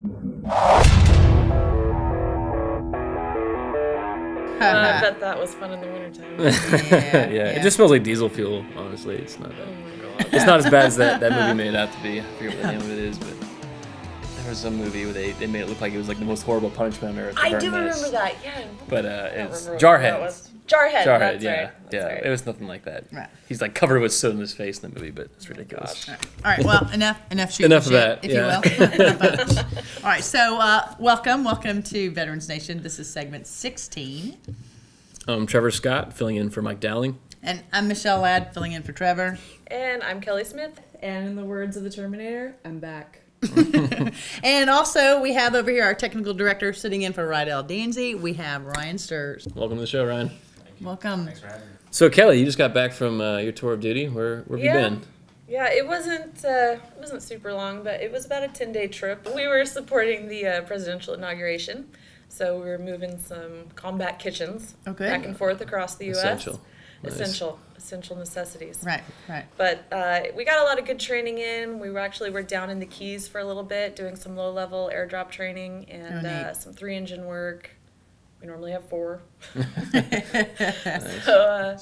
I bet that was fun in the wintertime. Yeah, it just smells like diesel fuel, honestly. It's not Oh my god. it's not as bad as that movie made it out to be. I forget what the name of it is, but there was some movie where they made it look like it was like the most horrible punishment on earth. I do remember that, yeah. But it's Jarhead. Jarhead, That's yeah. right. Yeah, right. it was nothing like that. Right. He's like covered with soot in his face in the movie, but it's ridiculous. All right, well, enough shooting Enough of shit, that, if yeah. you will. All right, so welcome to Veterans Nation. This is segment 16. I'm Trevor Scott, filling in for Mike Dowling. And I'm Michelle Ladd, filling in for Trevor. And I'm Kelly Smith. And in the words of the Terminator, I'm back. And also, we have over here our technical director sitting in for Rydell Danzy. We have Ryan Sturs. Welcome to the show, Ryan. Welcome. Thanks for having me. So, Kelly, you just got back from your tour of duty. Where have you been? Yeah, it wasn't super long, but it was about a 10-day trip. We were supporting the presidential inauguration, so we were moving some combat kitchens back and forth across the U.S. Essential. Nice. Essential necessities. Right. But we got a lot of good training in. We were down in the Keys for a little bit, doing some low-level airdrop training and some 3-engine work. We normally have 4. Nice. So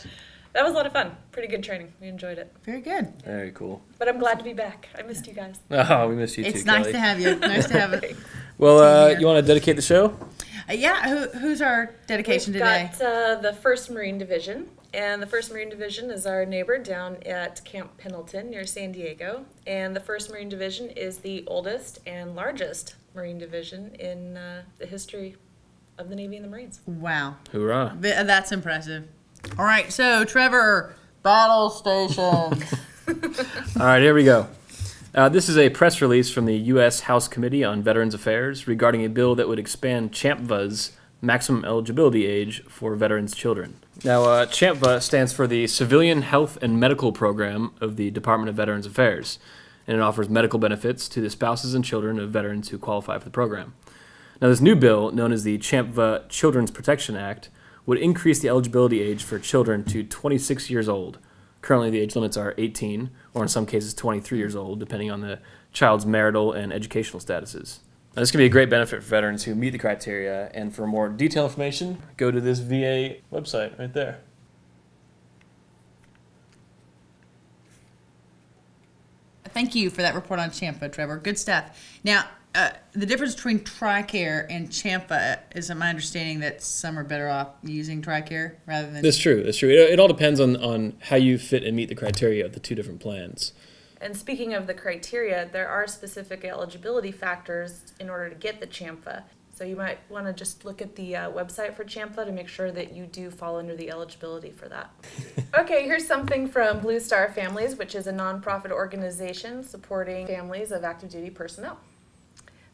that was a lot of fun. Pretty good training. We enjoyed it. Very good. Very cool. But I'm glad to be back. I missed you guys. Oh, we missed you too, It's Kelly. nice to have you. Nice to have it. Well, you want to dedicate the show? Yeah, who's our dedication today? We've got the 1st Marine Division. And the 1st Marine Division is our neighbor down at Camp Pendleton near San Diego. And the 1st Marine Division is the oldest and largest Marine Division in the history of the Navy and the Marines. Wow. Hoorah. That's impressive. All right, so Trevor, battle stations. All right, here we go. This is a press release from the U.S. House Committee on Veterans Affairs regarding a bill that would expand CHAMPVA's maximum eligibility age for veterans' children. Now, CHAMPVA stands for the Civilian Health and Medical Program of the Department of Veterans Affairs, and it offers medical benefits to the spouses and children of veterans who qualify for the program. Now, this new bill, known as the CHAMPVA Children's Protection Act, would increase the eligibility age for children to 26 years old. Currently, the age limits are 18, or in some cases 23 years old, depending on the child's marital and educational statuses. Now, this can be a great benefit for veterans who meet the criteria, and for more detailed information, go to this VA website right there. Thank you for that report on CHAMPVA, Trevor. Good stuff. Now, the difference between TriCare and CHAMPVA is my understanding that some are better off using TriCare rather than... That's true. That's true. It all depends on how you fit and meet the criteria of the 2 different plans. And speaking of the criteria, there are specific eligibility factors in order to get the CHAMPVA. So you might want to just look at the website for CHAMPVA to make sure that you do fall under the eligibility for that. Okay, here's something from Blue Star Families, which is a nonprofit organization supporting families of active duty personnel.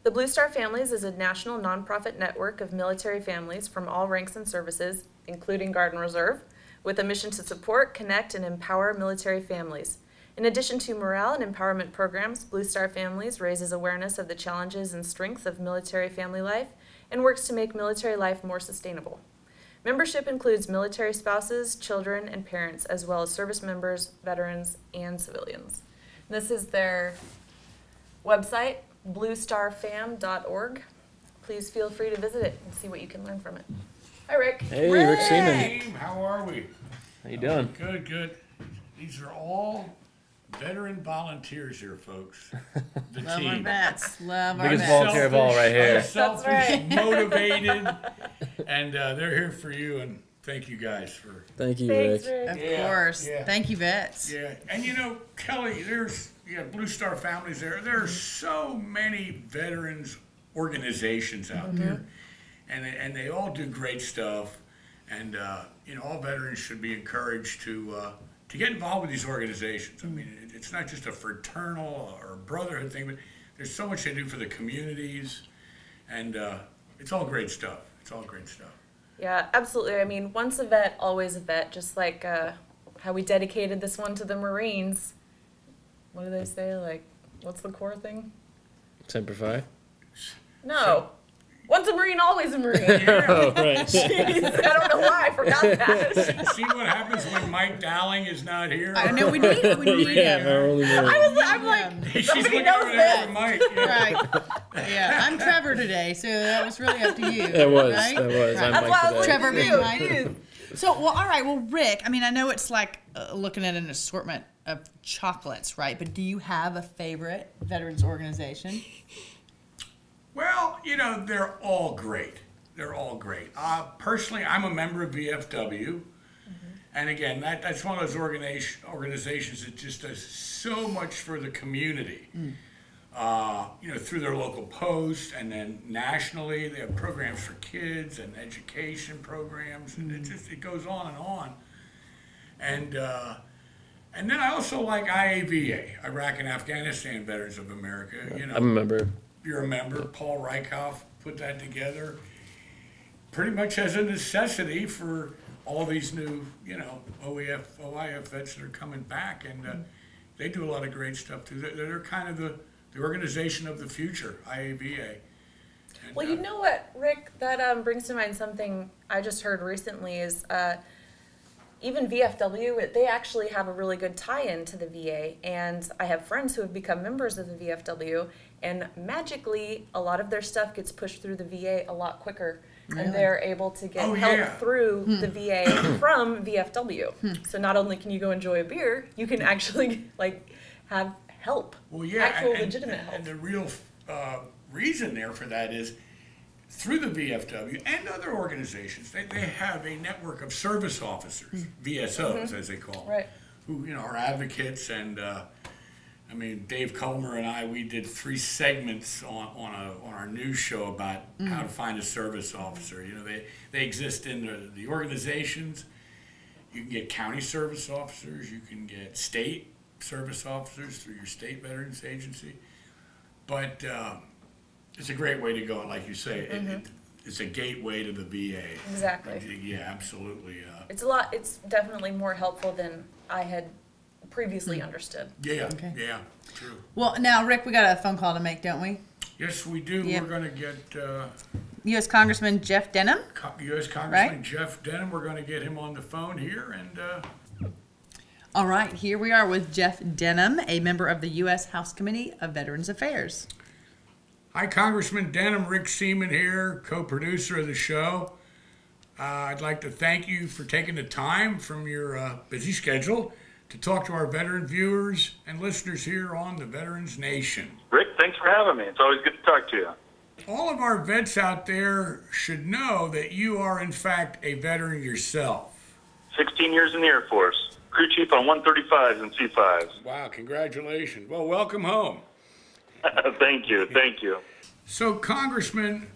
The Blue Star Families is a national nonprofit network of military families from all ranks and services, including Guard and Reserve, with a mission to support, connect, and empower military families. In addition to morale and empowerment programs, Blue Star Families raises awareness of the challenges and strengths of military family life and works to make military life more sustainable. Membership includes military spouses, children, and parents, as well as service members, veterans, and civilians. This is their website, bluestarfam.org. Please feel free to visit it and see what you can learn from it. Hi, Rick. Hey, Rick Seaman. Team, how are we? How you doing? Good. These are all veteran volunteers here, folks. The Love team. our vets. Love our Biggest vets. volunteer of all right here. Unselfish, right. motivated, and they're here for you, and thank you guys for... Thank you, Thanks, Rick. Rick. Of course. Yeah. Thank you, vets. Yeah, and you know, Kelly, there's Blue Star Families there. There are so many veterans organizations out there, and they all do great stuff. And you know, all veterans should be encouraged to get involved with these organizations. I mean, it's not just a fraternal or brotherhood thing, but there's so much they do for the communities, and it's all great stuff. It's all great stuff. Yeah, absolutely. I mean, once a vet, always a vet, just like how we dedicated this one to the Marines. What do they say? Like, what's the core thing? Semper Fi. No. What? Once a Marine, always a Marine. Oh, right. Jeez, I don't know why I forgot that. See what happens when Mike Dowling is not here? I know we need Yeah, him. our only Marine. I'm like, She's somebody looking knows over there this. for Mike. Yeah. Right. Yeah, I'm Trevor today, so that was really up to you. That was. right? That was. Right. I'm That's Mike why I was today. like, Trevor being you. right. Jeez. So, well, all right. Well, Rick, I mean, I know it's like looking at an assortment of chocolates, right? But do you have a favorite veterans organization? Well, you know, they're all great. They're all great. Personally, I'm a member of VFW. And again, that's one of those organizations that just does so much for the community. You know, through their local post, and then nationally, they have programs for kids and education programs, and it goes on and on. And then I also like IAVA, Iraq and Afghanistan Veterans of America. You know, I'm a member. you're a member. Paul Reichoff put that together, pretty much as a necessity for all these new, you know, OIF vets that are coming back, and they do a lot of great stuff too. They're kind of the organization of the future, IAVA. And, Well, you know what, Rick, that brings to mind something I just heard recently is even VFW, they actually have a really good tie-in to the VA, and I have friends who have become members of the VFW, and magically a lot of their stuff gets pushed through the VA a lot quicker, and they're able to get help through the VA from VFW. So not only can you go enjoy a beer, you can actually like have help, actual legitimate help. And the real reason there for that is through the VFW and other organizations, they have a network of service officers, VSOs as they call them, who, you know, are advocates. And I mean, Dave Culmer and I, we did 3 segments on our news show about how to find a service officer. You know, they exist in the organizations. You can get county service officers, you can get state service officers through your state veterans agency. But it's a great way to go, like you say. It's a gateway to the VA. Exactly. Yeah, absolutely. It's definitely more helpful than I had previously understood. Yeah, Okay. yeah, true. Well, now, Rick, we got a phone call to make, don't we? Yes, we do. Yep. We're going to get U.S. Congressman Jeff Denham. U.S. Congressman Jeff Denham. We're going to get him on the phone here. And All right, here we are with Jeff Denham, a member of the U.S. House Committee of Veterans Affairs. hi, Congressman Denham. Rick Seaman here, co-producer of the show. I'd like to thank you for taking the time from your busy schedule to talk to our veteran viewers and listeners here on the Veterans Nation. Rick, thanks for having me. It's always good to talk to you. All of our vets out there should know that you are, in fact, a veteran yourself. 16 years in the Air Force. Crew chief on 135s and C5s. Wow, congratulations. Well, welcome home. Thank you. Thank you. So, Congressman,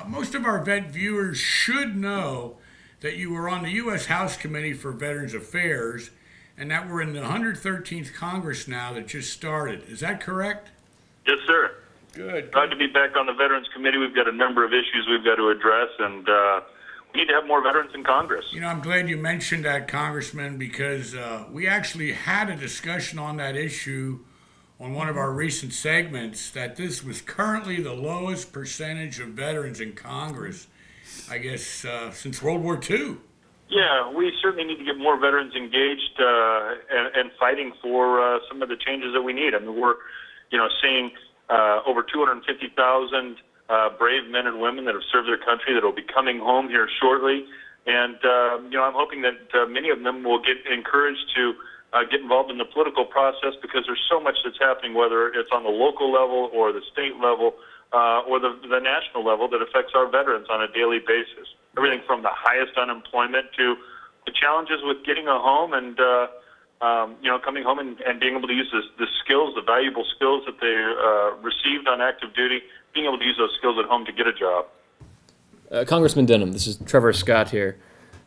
most of our vet viewers should know that you were on the U.S. House Committee for Veterans Affairs, and that we're in the 113th Congress now that just started. Is that correct? Yes, sir. Good. Glad to be back on the Veterans Committee. We've got a number of issues we've got to address, and we need to have more veterans in Congress. You know, I'm glad you mentioned that, Congressman, because we actually had a discussion on that issue on one of our recent segments, that this was currently the lowest percentage of veterans in Congress, I guess, since World War II. Yeah, we certainly need to get more veterans engaged and fighting for some of the changes that we need. I mean, we're, seeing over 250,000 brave men and women that have served their country that will be coming home here shortly. And, I'm hoping that many of them will get encouraged to get involved in the political process, because there's so much that's happening, whether it's on the local level or the state level or the national level, that affects our veterans on a daily basis. Everything from the highest unemployment to the challenges with getting a home and, coming home and being able to use the skills, the valuable skills that they received on active duty, being able to use those skills at home to get a job. Congressman Denham, this is Trevor Scott here.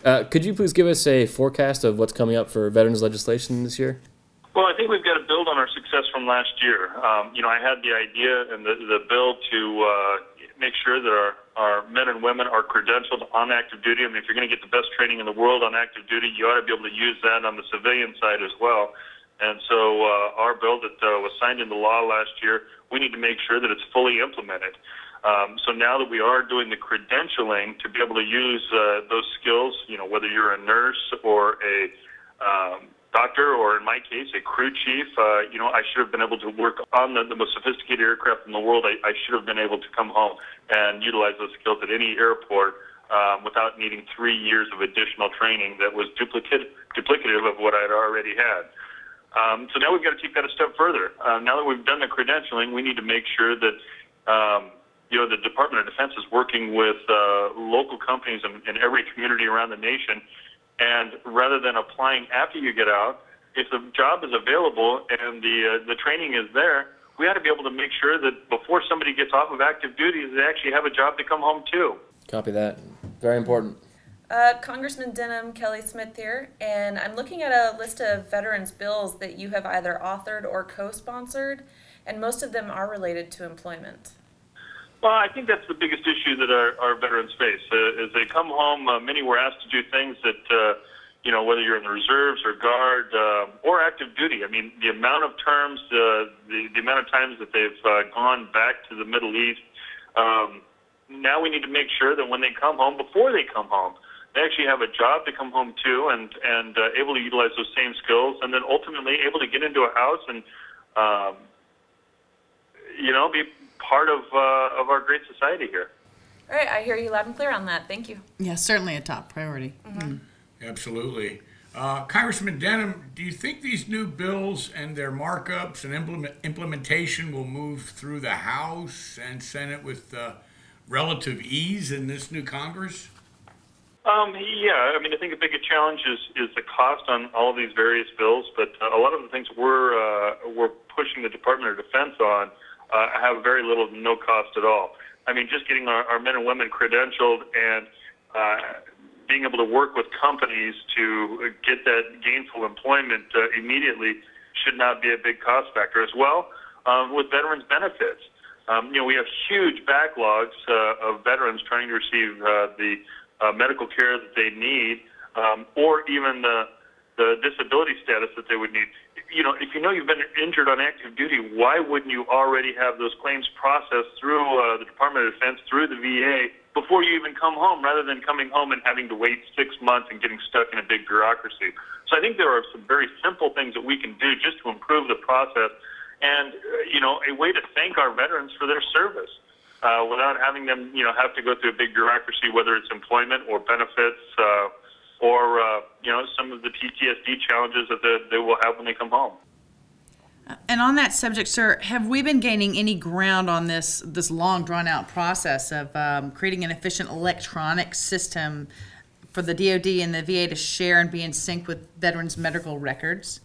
Could you please give us a forecast of what's coming up for veterans legislation this year? Well, I think we've got to build on our success from last year. I had the idea and the bill to make sure that our men and women are credentialed on active duty. I mean, if you're going to get the best training in the world on active duty, you ought to be able to use that on the civilian side as well. And so our bill that was signed into law last year, we need to make sure that it's fully implemented. So now that we are doing the credentialing to be able to use those skills, whether you're a nurse or a doctor, or in my case, a crew chief, I should have been able to work on the most sophisticated aircraft in the world. I should have been able to come home and utilize those skills at any airport without needing 3 years of additional training that was duplicative of what I'd already had. So now we've got to take that a step further. Now that we've done the credentialing, we need to make sure that the Department of Defense is working with local companies in every community around the nation. And rather than applying after you get out, if the job is available and the training is there, we ought to be able to make sure that before somebody gets off of active duty, they actually have a job to come home to. Copy that. Very important. Congressman Denham, Kelly Smith here, and I'm looking at a list of veterans' bills that you have either authored or co-sponsored, and most of them are related to employment. Well, I think that's the biggest issue that our veterans face. As they come home, many were asked to do things that, whether you're in the reserves or guard or active duty. I mean, the amount of terms, the amount of times that they've gone back to the Middle East, now we need to make sure that when they come home, before they come home, they actually have a job to come home to and able to utilize those same skills, and then ultimately able to get into a house and, be part of our great society here. All right, I hear you loud and clear on that. Thank you. Yeah, certainly a top priority. Mm-hmm. Absolutely. Congressman Denham, do you think these new bills and their markups and implementation will move through the House and Senate with relative ease in this new Congress? Yeah, I think a big challenge is the cost on all of these various bills, but a lot of the things we're pushing the Department of Defense on have very little to no cost at all. Just getting our men and women credentialed and being able to work with companies to get that gainful employment immediately should not be a big cost factor. As well, with veterans benefits. We have huge backlogs of veterans trying to receive the medical care that they need, or even the disability status that they would need. If you've been injured on active duty, why wouldn't you already have those claims processed through the Department of Defense, through the VA, before you even come home, rather than coming home and having to wait 6 months and getting stuck in a big bureaucracy? So I think there are some very simple things that we can do just to improve the process, and a way to thank our veterans for their service without having them have to go through a big bureaucracy, whether it's employment or benefits or some of the PTSD challenges that they will have when they come home. And on that subject, sir, have we been gaining any ground on this long drawn-out process of creating an efficient electronic system for the DoD and the VA to share and be in sync with veterans' medical records?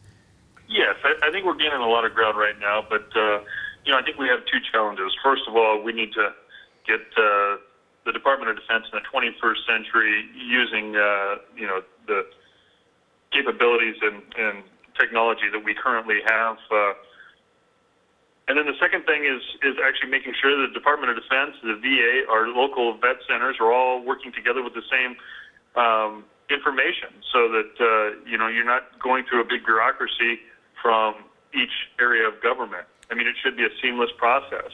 Yes, I think we're gaining a lot of ground right now, but I think we have two challenges. First of all, we need to get the Department of Defense in the 21st century using the capabilities and technology that we currently have. And then the second thing is actually making sure the Department of Defense, the VA, our local vet centers are all working together with the same information, so that you're not going through a big bureaucracy from each area of government. It should be a seamless process.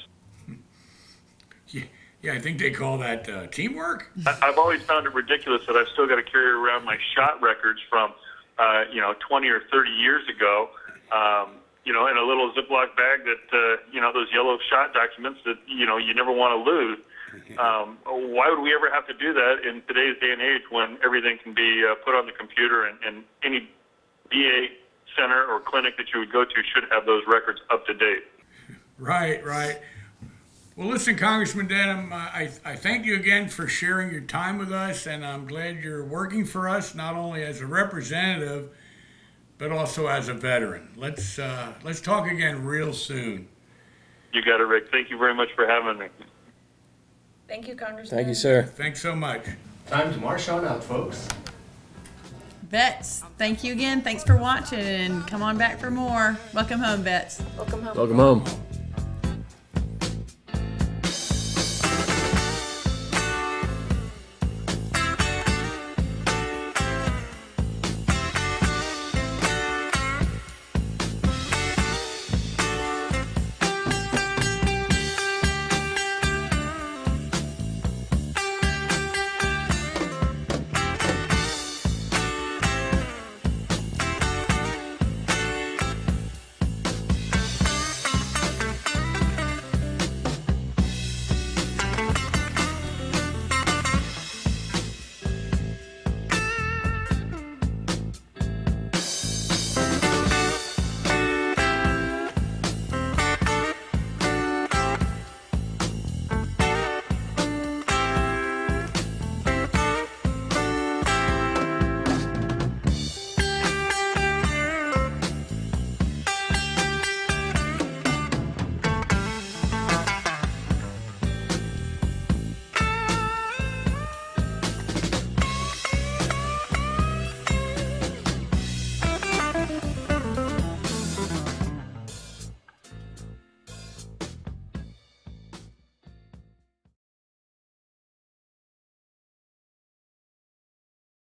Yeah, I think they call that teamwork. I've always found it ridiculous that I've still got to carry around my shot records from 20 or 30 years ago, in a little Ziploc bag that, those yellow shot documents that, you never want to lose. Why would we ever have to do that in today's day and age when everything can be put on the computer, and any VA center or clinic that you would go to should have those records up to date? Right. Well, listen, Congressman Denham, I thank you again for sharing your time with us, and I'm glad you're working for us, not only as a representative, but also as a veteran. Let's talk again real soon. You got it, Rick. Thank you very much for having me. Thank you, Congressman. Thank you, sir. Thanks so much. Time to march on out, folks. Vets, thank you again. Thanks for watching. Come on back for more. Welcome home, vets. Welcome home. Welcome home.